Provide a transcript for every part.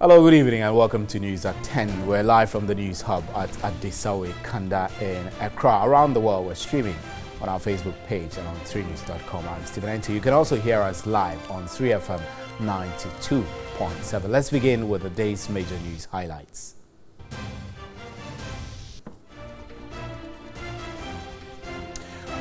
Hello, good evening and welcome to News at 10. We're live from the News Hub at Adesawe Kanda in Accra. Around the world, we're streaming on our Facebook page and on 3news.com. I'm Stephen Enti. You can also hear us live on 3FM 92.7. Let's begin with the day's major news highlights.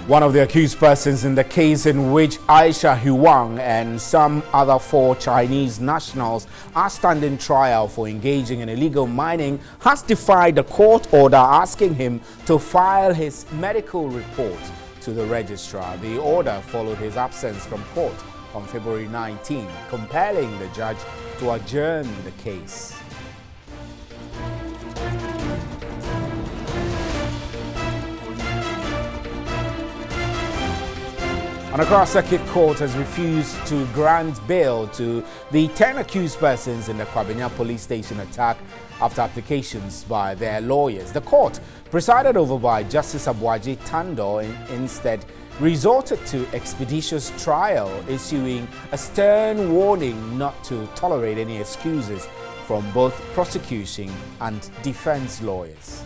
One of the accused persons in the case in which Aisha Huang and some other 4 Chinese nationals are standing trial for engaging in illegal mining has defied the court order asking him to file his medical report to the registrar. The order followed his absence from court on February 19, compelling the judge to adjourn the case. An Accra Circuit Court has refused to grant bail to the 10 accused persons in the Kwabena police station attack after applications by their lawyers. The court, presided over by Justice Abuaji Tando, instead resorted to expeditious trial, issuing a stern warning not to tolerate any excuses from both prosecution and defense lawyers.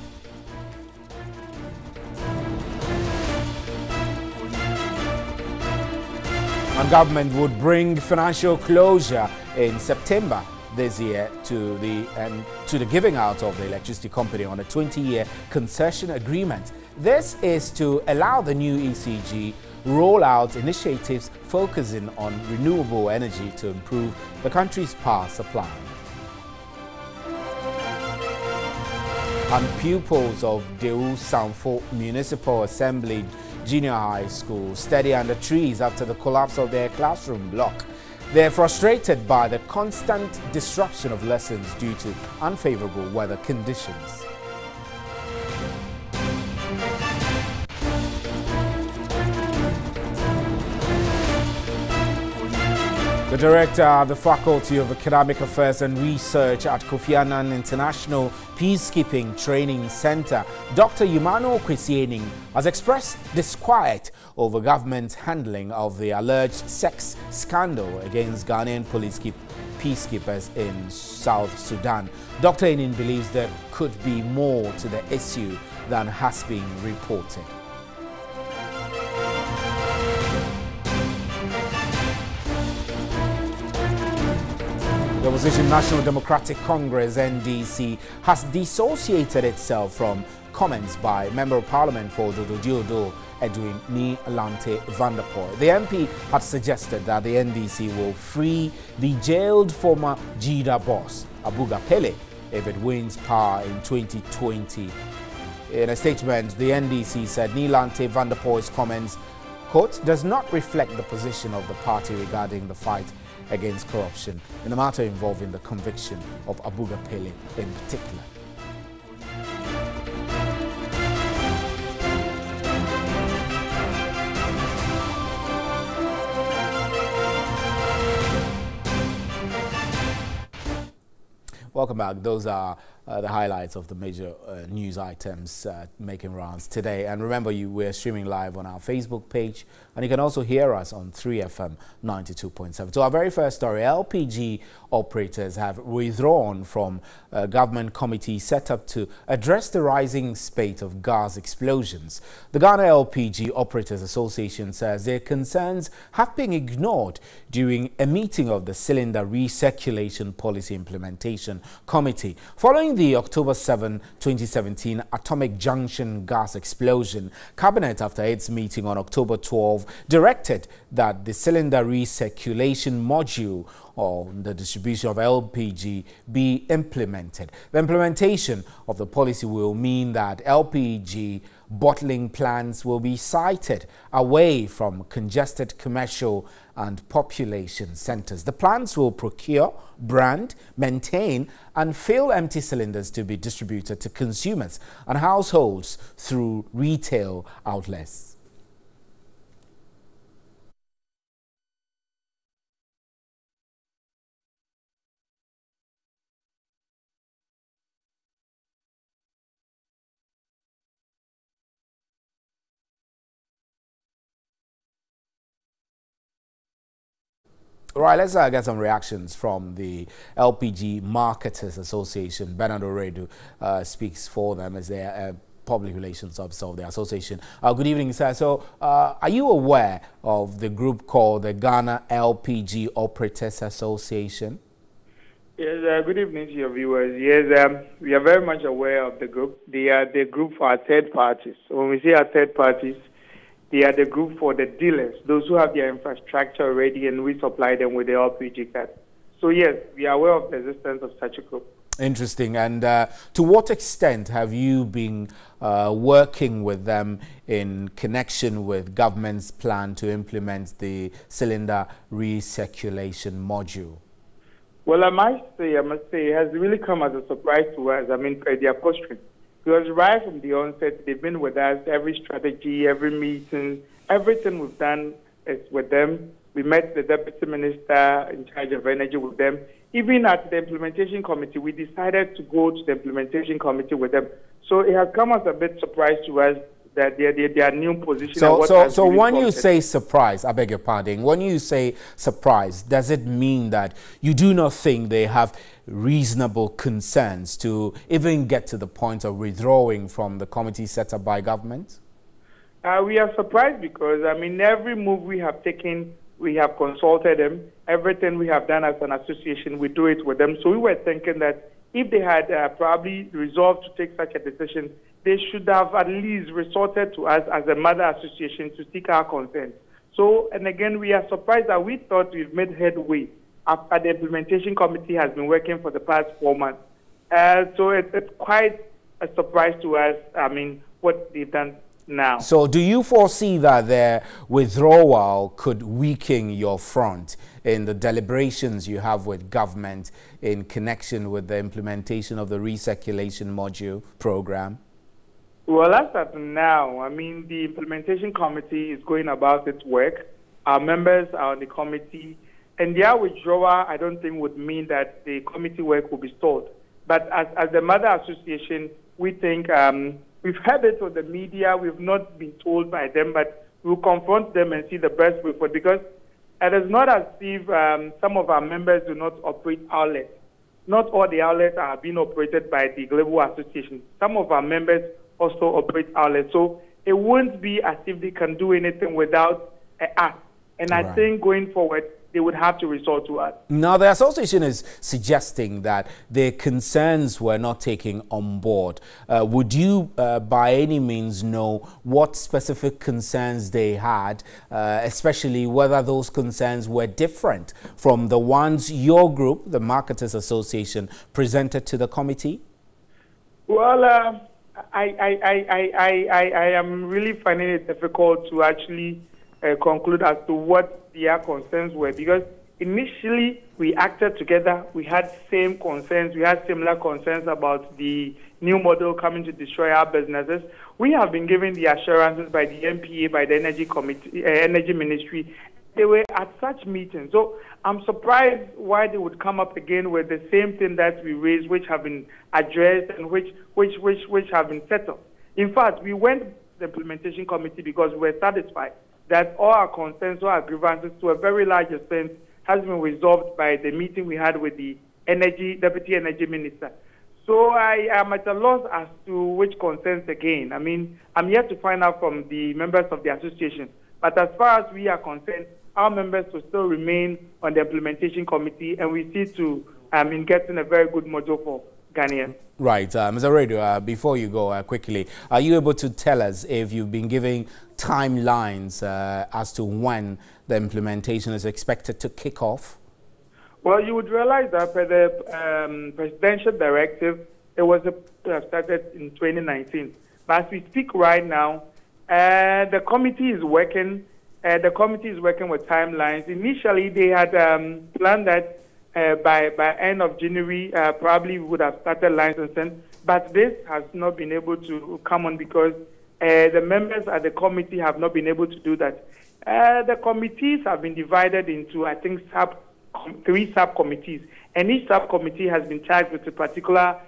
And government would bring financial closure in September this year to the giving out of the electricity company on a 20-year concession agreement. This is to allow the new ECG roll out initiatives focusing on renewable energy to improve the country's power supply. And pupils of Deu Sanfo Municipal Assembly Junior High School study under trees after the collapse of their classroom block. They're frustrated by the constant disruption of lessons due to unfavorable weather conditions. The director of the Faculty of Academic Affairs and Research at Kofi Annan International Peacekeeping Training Center, Dr. Yumano Kwesiening, has expressed disquiet over government's handling of the alleged sex scandal against Ghanaian peacekeepers in South Sudan. Dr. Enin believes there could be more to the issue than has been reported. The opposition National Democratic Congress (NDC) has dissociated itself from comments by Member of Parliament for Dododiodo Edwin Ni Alante van der Poel. The MP had suggested that the NDC will free the jailed former JIDA boss Abuga Pele if it wins power in 2020. In a statement, the NDC said Ni Alante van der Poel's comments, quote, does not reflect the position of the party regarding the fight against corruption in the matter involving the conviction of Abuga Pele in particular. Welcome back. Those are the highlights of the major news items making rounds today. And remember, we're streaming live on our Facebook page, and you can also hear us on 3FM 92.7. So our very first story, LPG operators have withdrawn from a government committee set up to address the rising spate of gas explosions. The Ghana LPG Operators Association says their concerns have been ignored during a meeting of the Cylinder Recirculation Policy Implementation Committee. Following the October 7, 2017 Atomic Junction gas explosion, Cabinet, after its meeting on October 12, directed that the cylinder recirculation module on the distribution of LPG be implemented. The implementation of the policy will mean that LPG bottling plants will be sited away from congested commercial and population centers. The plants will procure, brand, maintain, and fill empty cylinders to be distributed to consumers and households through retail outlets. All right, let's get some reactions from the LPG Marketers Association. Bernard Oredu speaks for them as their public relations officer of the association. Good evening, sir. So, are you aware of the group called the Ghana LPG Operators Association? Yes, good evening to your viewers. Yes, we are very much aware of the group. They are the group for our third parties. So when we say our third parties, they are the group for the dealers, those who have their infrastructure already, and we supply them with the LPG card. So yes, we are aware of the existence of such a group. Interesting. And to what extent have you been working with them in connection with government's plan to implement the cylinder recirculation module? Well, I must say, it has really come as a surprise to us. I mean, their posture. Because right from the onset, they've been with us, every strategy, every meeting, everything we've done is with them. We met the Deputy Minister in charge of energy with them. Even at the implementation committee, we decided to go to the implementation committee with them. So it has come as a bit surprise to us that their new position. So when you say surprise, I beg your pardon, when you say surprise, does it mean that you do not think they have reasonable concerns to even get to the point of withdrawing from the committee set up by government? We are surprised because, I mean, every move we have taken, we have consulted them. Everything we have done as an association, we do it with them. So we were thinking that if they had probably resolved to take such a decision, they should have at least resorted to us as a mother association to seek our consent. So, and again, we are surprised that we thought we've made headway after the implementation committee has been working for the past 4 months. So it's quite a surprise to us, I mean, what they've done now. So do you foresee that their withdrawal could weaken your front in the deliberations you have with government in connection with the implementation of the recirculation module program? Well, as of now, I mean, the implementation committee is going about its work. Our members are on the committee, and their withdrawal, I don't think, would mean that the committee work will be stalled. But as the mother association, we think we've heard it on the media. We've not been told by them, but we'll confront them and see the best way forward. Because it is not as if some of our members do not operate outlets. Not all the outlets are being operated by the Global Association. Some of our members also operate outlets. So it won't be as if they can do anything without us. And I think going forward, they would have to resort to us. Now, the association is suggesting that their concerns were not taken on board. Would you, by any means, know what specific concerns they had, especially whether those concerns were different from the ones your group, the Marketers Association, presented to the committee? Well, I am really finding it difficult to actually conclude as to what their concerns were, because initially we acted together. We had same concerns. We had similar concerns about the new model coming to destroy our businesses. We have been given the assurances by the MPA, by the Energy Committee, Energy Ministry. They were at such meetings. So I'm surprised why they would come up again with the same thing that we raised, which have been addressed and which have been settled. In fact, we went to the implementation committee because we were satisfied that all our concerns, all our grievances, to a very large extent, has been resolved by the meeting we had with the Deputy Energy Minister. So I am at a loss as to which concerns again. I mean, I'm yet to find out from the members of the association. But as far as we are concerned, our members will still remain on the implementation committee, and we see to in getting a very good module for Ghanaians. Right. Mr. Oredu, before you go quickly, are you able to tell us if you've been giving timelines as to when the implementation is expected to kick off? Well, you would realize that for the presidential directive, it was started in 2019. But as we speak right now, the committee is working. The committee is working with timelines. Initially, they had planned that by end of January, probably we would have started licensing. But this has not been able to come on because the members at the committee have not been able to do that. The committees have been divided into, I think, 3 subcommittees, and each subcommittee has been charged with a particular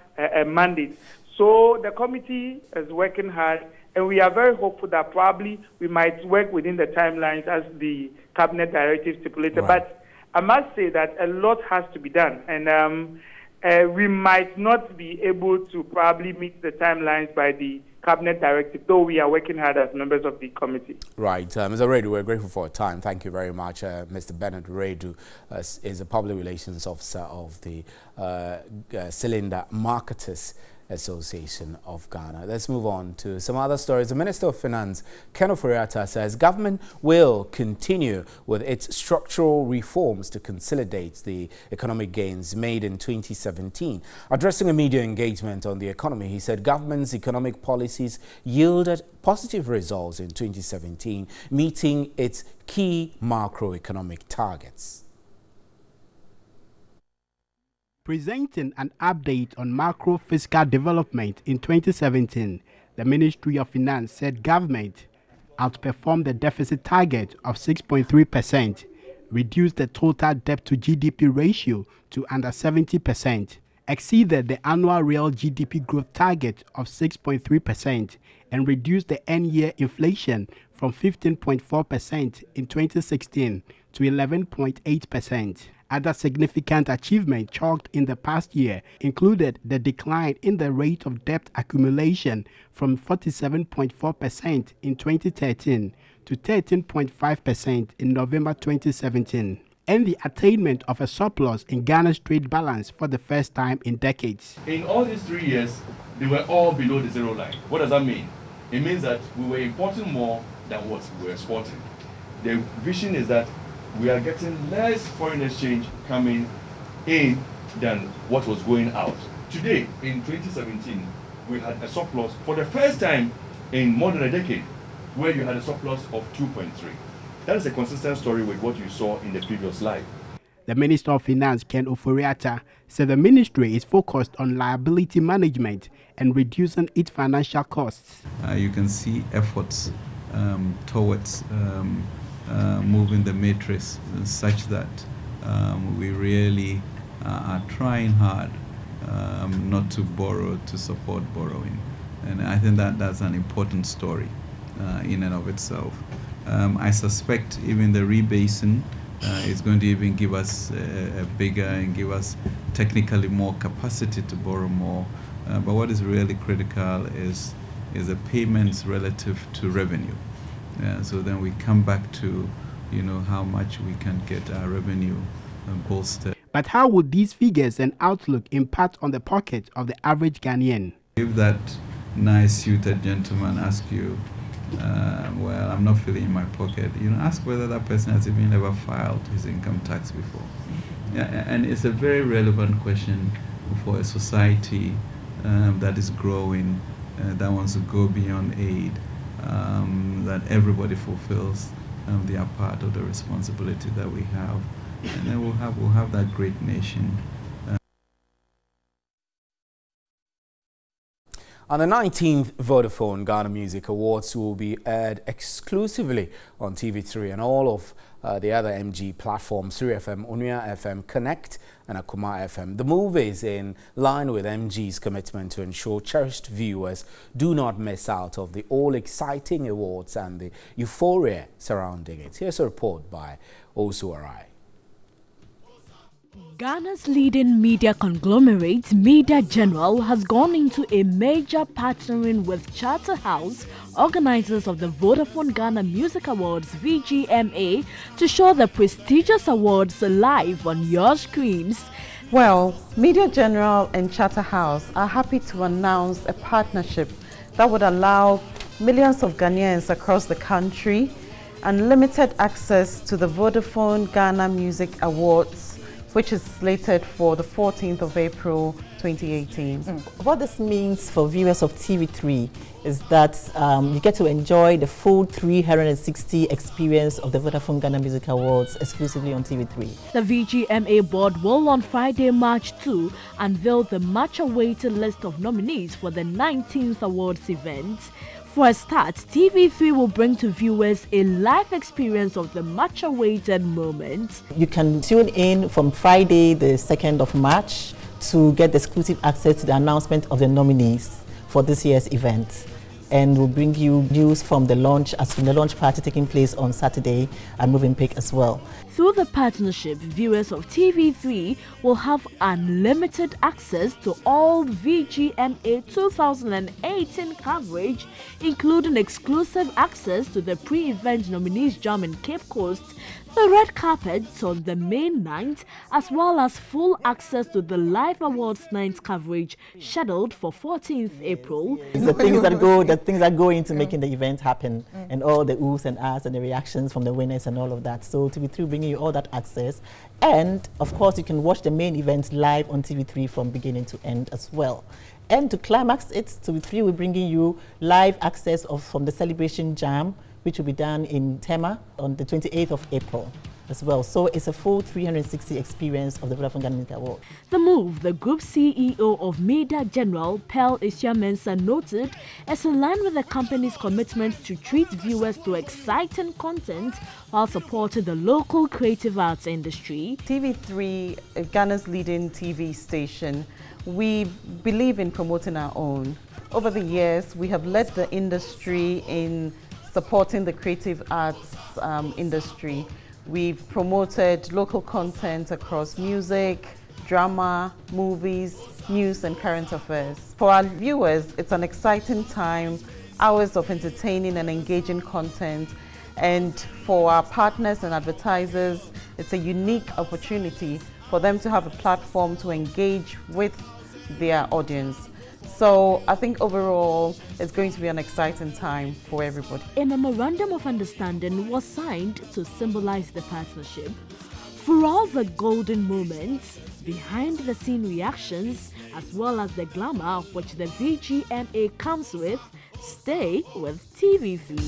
mandate. So the committee is working hard, and we are very hopeful that probably we might work within the timelines as the cabinet directive stipulated. Right. But I must say that a lot has to be done, and we might not be able to probably meet the timelines by the cabinet directive, though we are working hard as members of the committee. Right. Mr. Redu, we're grateful for your time. Thank you very much. Mr. Bernard Redu is the Public Relations Officer of the Cylinder Marketers Association of Ghana. Let's move on to some other stories. The Minister of Finance, Ken Ofori-Atta, says government will continue with its structural reforms to consolidate the economic gains made in 2017. Addressing a media engagement on the economy, he said government's economic policies yielded positive results in 2017, meeting its key macroeconomic targets. Presenting an update on macro fiscal development in 2017, the Ministry of Finance said government outperformed the deficit target of 6.3%, reduced the total debt to GDP ratio to under 70%, exceeded the annual real GDP growth target of 6.3%, and reduced the end-year inflation from 15.4% in 2016 to 11.8%. Other significant achievements chalked in the past year included the decline in the rate of debt accumulation from 47.4% in 2013 to 13.5% in November 2017, and the attainment of a surplus in Ghana's trade balance for the first time in decades. In all these 3 years, they were all below the zero line. What does that mean? It means that we were importing more than what we were exporting. The vision is that we are getting less foreign exchange coming in than what was going out. Today, in 2017, we had a surplus for the first time in more than a decade, where you had a surplus of 2.3. That is a consistent story with what you saw in the previous slide. The Minister of Finance, Ken Ofori-Atta, said the ministry is focused on liability management and reducing its financial costs. You can see efforts towards moving the matrix such that we really are trying hard not to borrow to support borrowing. And I think that that's an important story in and of itself. I suspect even the rebasing is going to even give us a bigger and give us technically more capacity to borrow more. But what is really critical is the payments relative to revenue. So then we come back to, how much we can get our revenue bolstered. But how would these figures and outlook impact on the pocket of the average Ghanaian? If that nice suited gentleman asks you, well, I'm not feeling in my pocket, ask whether that person has even ever filed his income tax before. Yeah, and it's a very relevant question for a society that is growing, that wants to go beyond aid, that everybody fulfills their part of the responsibility that we have, and then we'll have that great nation. On the 19th Vodafone Ghana Music Awards will be aired exclusively on TV3 and all of the other MG platforms, 3FM, Onua FM, Connect and Akuma FM. The move is in line with MG's commitment to ensure cherished viewers do not miss out of the all-exciting awards and the euphoria surrounding it. Here's a report by Osu Arai. Ghana's leading media conglomerate, Media General, has gone into a major partnering with Charterhouse, organizers of the Vodafone Ghana Music Awards VGMA, to show the prestigious awards live on your screens. Well, Media General and Charterhouse are happy to announce a partnership that would allow millions of Ghanaians across the country unlimited access to the Vodafone Ghana Music Awards, which is slated for the 14th of April 2018. What this means for viewers of TV3 is that you get to enjoy the full 360 experience of the Vodafone Ghana Music Awards exclusively on TV3. The VGMA board will on Friday, March 2, unveil the much-awaited list of nominees for the 19th awards event. For a start, TV3 will bring to viewers a live experience of the much-awaited moment. You can tune in from Friday, the 2nd of March, to get exclusive access to the announcement of the nominees for this year's event. and we'll bring you news from the launch party taking place on Saturday at Movenpick as well. Through the partnership, viewers of TV3 will have unlimited access to all VGMA 2018 coverage, including exclusive access to the pre-event nominees jam in Cape Coast, the red carpet on the main night, as well as full access to the live awards night coverage scheduled for 14th April. The things that go into making the event happen, and all the oohs and ahs and the reactions from the winners and all of that. So TV3 bringing you all that access, and of course you can watch the main event live on TV3 from beginning to end as well. And to climax it, TV3 will bringing you live access from the Celebration Jam, which will be done in Tema on the 28th of April as well. So it's a full 360 experience of the Vodafone Ghana Music Award. The move, the group CEO of Media General, Pearl Ishiamensa, noted, is in line with the company's commitment to treat viewers to exciting content while supporting the local creative arts industry. TV3, Ghana's leading TV station, we believe in promoting our own. Over the years, we have led the industry in supporting the creative arts industry. We've promoted local content across music, drama, movies, news and current affairs. For our viewers, it's an exciting time, hours of entertaining and engaging content. And for our partners and advertisers, it's a unique opportunity for them to have a platform to engage with their audience. So I think overall it's going to be an exciting time for everybody. A memorandum of understanding was signed to symbolize the partnership. For all the golden moments, behind the scene reactions, as well as the glamour which the VGMA comes with, stay with TV3.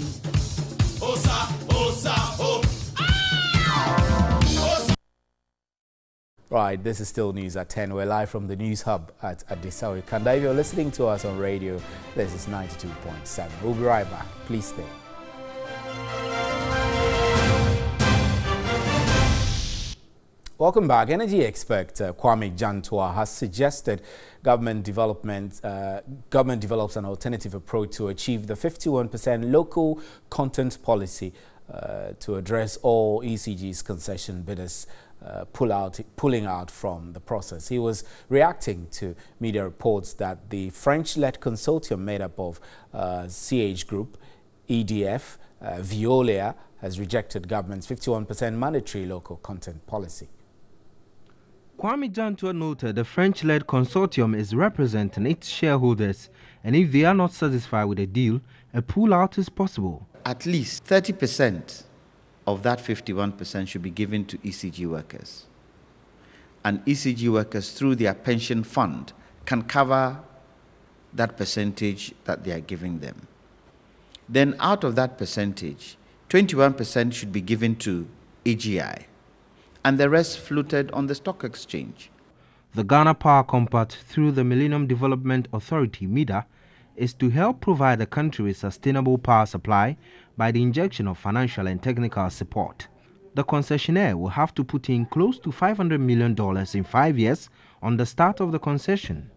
Right, this is still news at 10. We're live from the News Hub at Adisawe Kanda. If you're listening to us on radio, this is 92.7. We'll be right back. Please stay. Welcome back. Energy expert Kwame Jantua has suggested government develops an alternative approach to achieve the 51% local content policy to address all ECG's concession bidders pulling out from the process. He was reacting to media reports that the French-led consortium made up of CH Group, EDF, Veolia has rejected government's 51% mandatory local content policy. Kwame Jantua noted the French-led consortium is representing its shareholders, and if they are not satisfied with the deal, a pull-out is possible. At least 30% of that 51% should be given to ECG workers. And ECG workers, through their pension fund, can cover that percentage that they are giving them. Then out of that percentage, 21% should be given to AGI, and the rest floated on the stock exchange. The Ghana Power Compact, through the Millennium Development Authority, MIDA, is to help provide the country with sustainable power supply by the injection of financial and technical support. The concessionaire will have to put in close to $500 million in 5 years on the start of the concession.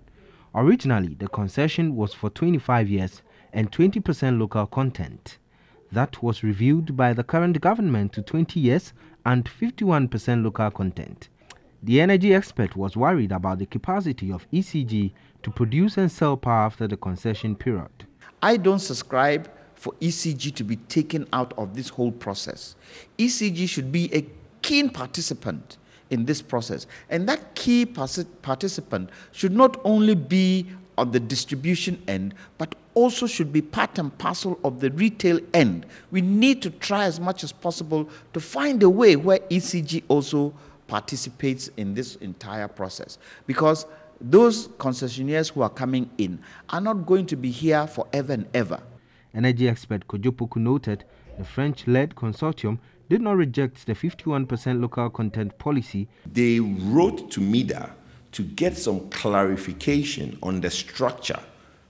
Originally, the concession was for 25 years and 20% local content. That was reviewed by the current government to 20 years and 51% local content. The energy expert was worried about the capacity of ECG to produce and sell power after the concession period. I don't subscribe for ECG to be taken out of this whole process. ECG should be a keen participant in this process, and that key participant should not only be on the distribution end, but also should be part and parcel of the retail end. We need to try as much as possible to find a way where ECG also participates in this entire process, because those concessionaires who are coming in are not going to be here forever and ever. Energy expert Kojopoku noted the French-led consortium did not reject the 51% local content policy. They wrote to MIDA to get some clarification on the structure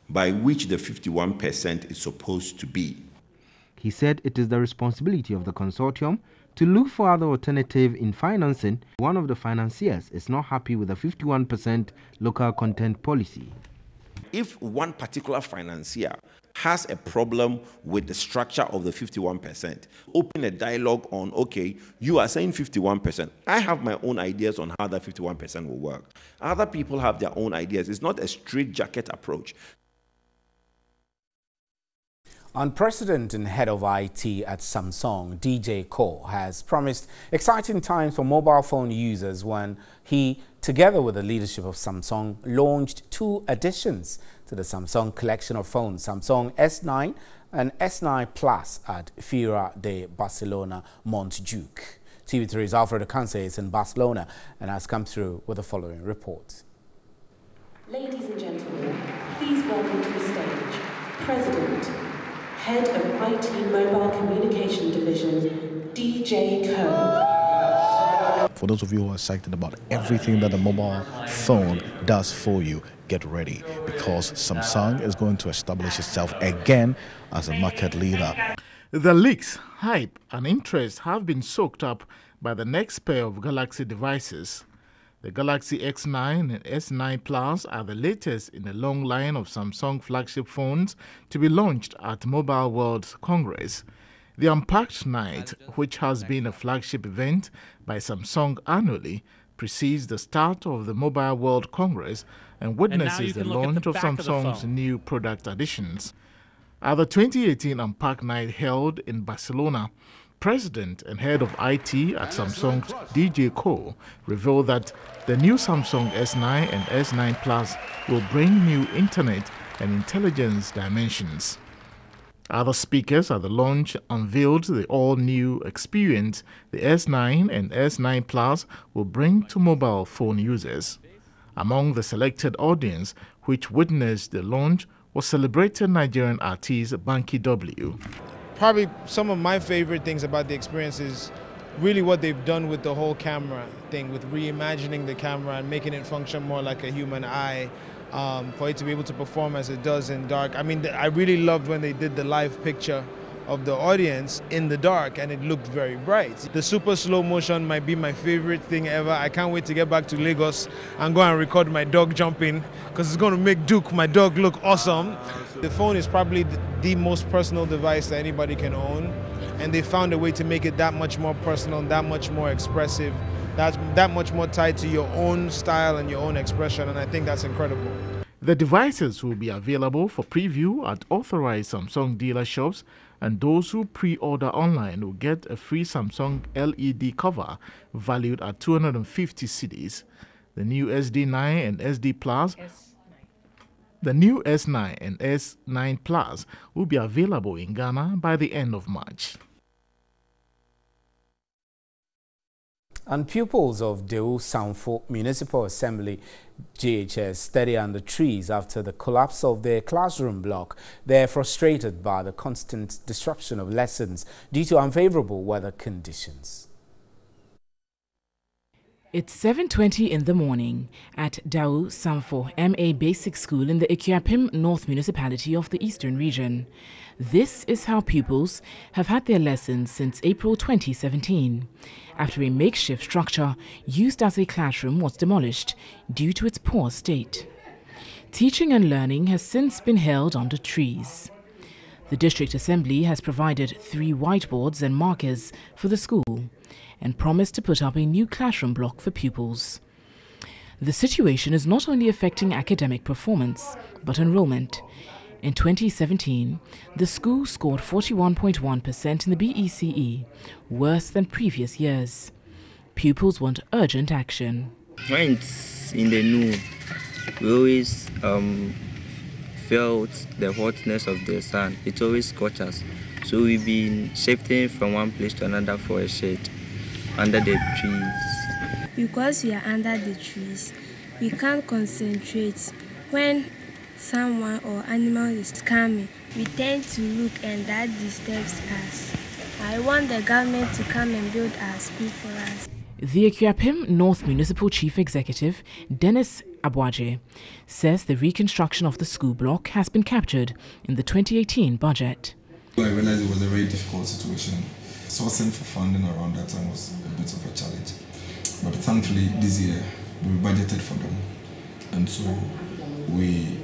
by which the 51% is supposed to be. He said it is the responsibility of the consortium to look for other alternative in financing. One of the financiers is not happy with the 51% local content policy. If one particular financier has a problem with the structure of the 51%. Open a dialogue on, okay, you are saying 51%. I have my own ideas on how that 51% will work. Other people have their own ideas. It's not a straitjacket approach. President and head of IT at Samsung, DJ Koh, has promised exciting times for mobile phone users when he, together with the leadership of Samsung, launched 2 additions to the Samsung collection of phones, Samsung S9 and S9 Plus at Fira de Barcelona Montjuic. TV3's Alfredo Canse is in Barcelona and has come through with the following report. Ladies and gentlemen, please welcome to the stage President, Head of IT Mobile Communication Division, DJ Koh. For those of you who are excited about everything that a mobile phone does for you, get ready, because Samsung is going to establish itself again as a market leader. The leaks, hype and interest have been soaked up by the next pair of Galaxy devices. The Galaxy X9 and S9 Plus are the latest in a long line of Samsung flagship phones to be launched at Mobile World Congress. The Unpacked Night, which has been a flagship event by Samsung annually, precedes the start of the Mobile World Congress and witnesses the launch of Samsung's new product additions. At the 2018 Unpacked Night held in Barcelona, President and head of IT at Samsung, DJ Koh, revealed that the new Samsung S9 and S9 Plus will bring new internet and intelligence dimensions. Other speakers at the launch unveiled the all-new experience the S9 and S9 Plus will bring to mobile phone users. Among the selected audience which witnessed the launch was celebrated Nigerian artist Banky W. Probably some of my favorite things about the experience is really what they've done with the whole camera thing, with reimagining the camera and making it function more like a human eye, for it to be able to perform as it does in dark. I mean, I really loved when they did the live picture of the audience in the dark and it looked very bright. The super slow motion might be my favorite thing ever. I can't wait to get back to Lagos and go and record my dog jumping, because it's going to make Duke, my dog, look awesome. The phone is probably the most personal device that anybody can own, and they found a way to make it that much more personal, that much more expressive, that much more tied to your own style and your own expression, and I think that's incredible. The devices will be available for preview at authorized Samsung dealer shops, and those who pre-order online will get a free Samsung LED cover valued at 250 cedis. The new SD9 and SD Plus The new S9 and S9 Plus will be available in Ghana by the end of March. And pupils of Deu Sanfo Municipal Assembly GHS study under trees after the collapse of their classroom block. They're frustrated by the constant disruption of lessons due to unfavorable weather conditions. It's 7:20 in the morning at Deu Sanfo MA Basic School in the Ikuapem North Municipality of the Eastern Region. This is how pupils have had their lessons since April 2017, after a makeshift structure used as a classroom was demolished due to its poor state. Teaching and learning has since been held under trees. The District Assembly has provided 3 whiteboards and markers for the school and promised to put up a new classroom block for pupils. The situation is not only affecting academic performance, but enrollment. In 2017, the school scored 41.1% in the BECE, worse than previous years. Pupils want urgent action. When it's in the noon, we always felt the hotness of the sun. It always scorches us. So we've been shifting from one place to another for a shade under the trees. Because we are under the trees, we can't concentrate. When someone or animal is coming, we tend to look, and that disturbs us. I want the government to come and build our school for us. The Ikuapem North Municipal Chief Executive, Dennis Abwaje, says the reconstruction of the school block has been captured in the 2018 budget. I realized it was a very difficult situation. Sourcing for funding around that time was a bit of a challenge. But thankfully this year we budgeted for them. And so we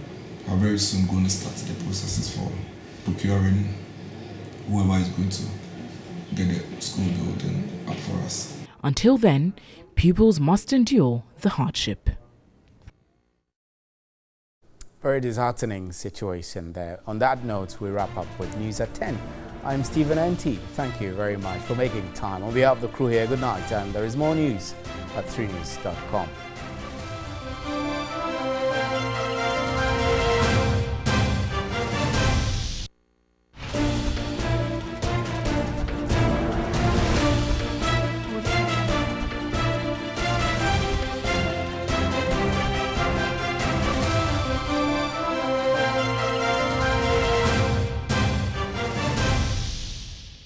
are very soon going to start the processes for procuring whoever is going to get the school building up for us. Until then, pupils must endure the hardship. Very disheartening situation there. On that note, we wrap up with News at 10. I'm Stephen NT. Thank you very much for making time. On behalf of the crew here, good night, and there is more news at 3news.com.